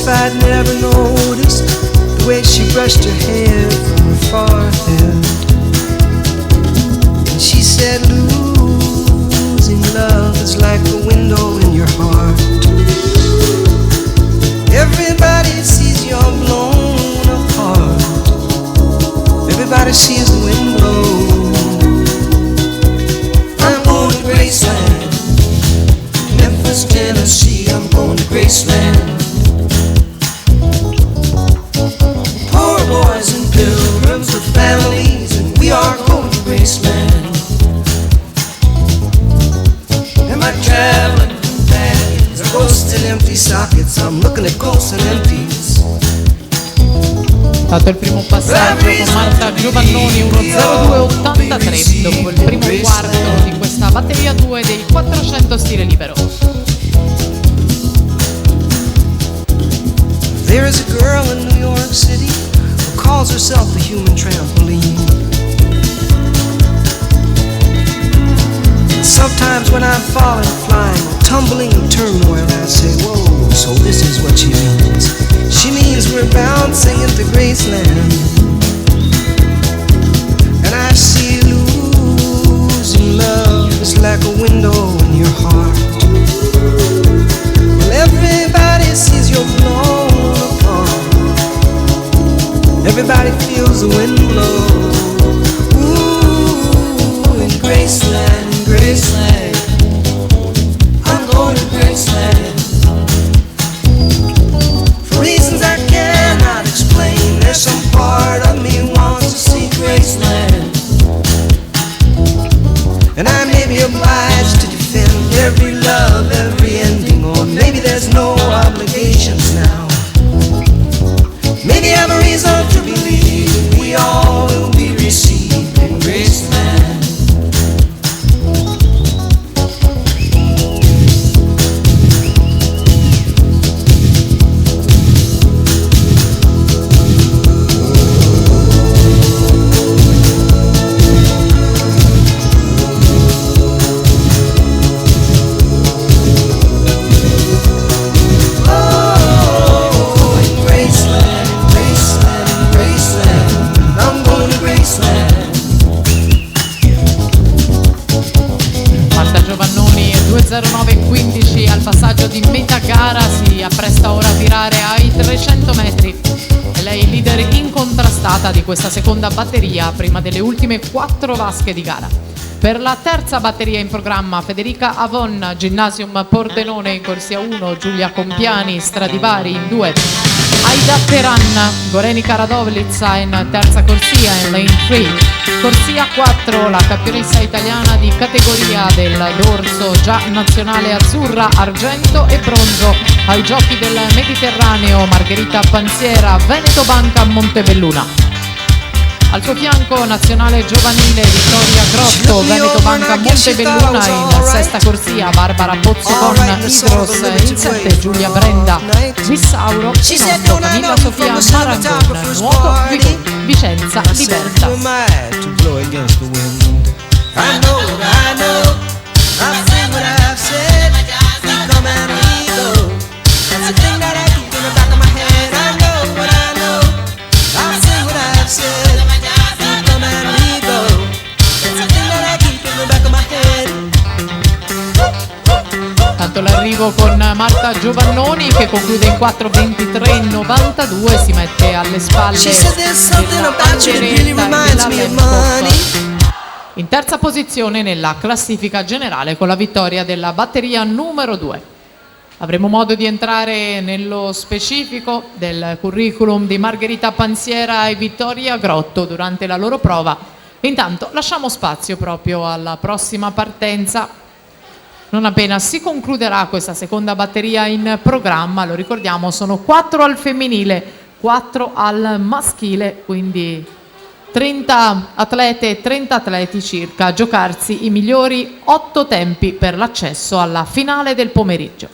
I'd never noticed the way she brushed her hair from her forehead. And she said, losing love is like a window in your heart. Everybody sees you're blown apart. Everybody sees the wind blow. I'm going to Graceland, Memphis, Tennessee. I'm going to Graceland. Poor boys and pilgrims with families, and we are going to Graceland. Am I traveling companions, ghosts and empty sockets? I'm looking at ghosts and empties. Fatto il primo passaggio con Marta Giovannoni, 1:02:83 dopo il primo quarto di questa batteria 2 dei 400 stile libero. There is a girl in New York City who calls herself the human trampoline. And sometimes when I'm falling, flying, tumbling in turmoil, I say, whoa, so this is what she means. She means we're bouncing into Graceland. And I see losing love is like a window in your heart. Well, everybody sees you're blown apart. Everybody feels the wind blow. Ooh, in Graceland, in Graceland. I'm going to Graceland. For reasons I cannot explain, there's some part of me wants to see Graceland. And I may be obliged to defend every love, every ending, or maybe there's no obligations now. Maybe I have a reason to believe we all will be received in Graceland. Marta Giovannoni 2:09:15 al passaggio di metà gara, si appresta ora a tirare ai 300 metri. E lei leader incontrastata di questa seconda batteria prima delle ultime 4 vasche di gara. Per la terza batteria in programma Federica Avon, Gymnasium Pordenone in corsia 1, Giulia Compiani, Stradivari in 2, Aida Teran, Gorenica Radovlitza in terza corsia in lane 3. Corsia 4, la campionessa italiana di categoria del dorso già nazionale azzurra, argento e bronzo ai giochi del Mediterraneo, Margherita Panziera, Veneto Banca Montebelluna. Al suo fianco nazionale giovanile Vittoria Grotto, Veneto Banca Montebelluna in sesta corsia, Barbara Pozzo con Idros in 7, Giulia Brenda Bissauro in 8, Camilla Sofia Marangon, nuoto Vicenza Libertas. Tanto l'arrivo con Marta Giovannoni che conclude in 4:23:92, si mette alle spalle della banderetta della Lemco. In terza posizione nella classifica generale con la vittoria della batteria numero 2. Avremo modo di entrare nello specifico del curriculum di Margherita Panziera e Vittoria Grotto durante la loro prova. Intanto lasciamo spazio proprio alla prossima partenza. Non appena si concluderà questa seconda batteria in programma, lo ricordiamo, sono 4 al femminile, 4 al maschile, quindi 30 atlete e 30 atleti circa a giocarsi i migliori 8 tempi per l'accesso alla finale del pomeriggio.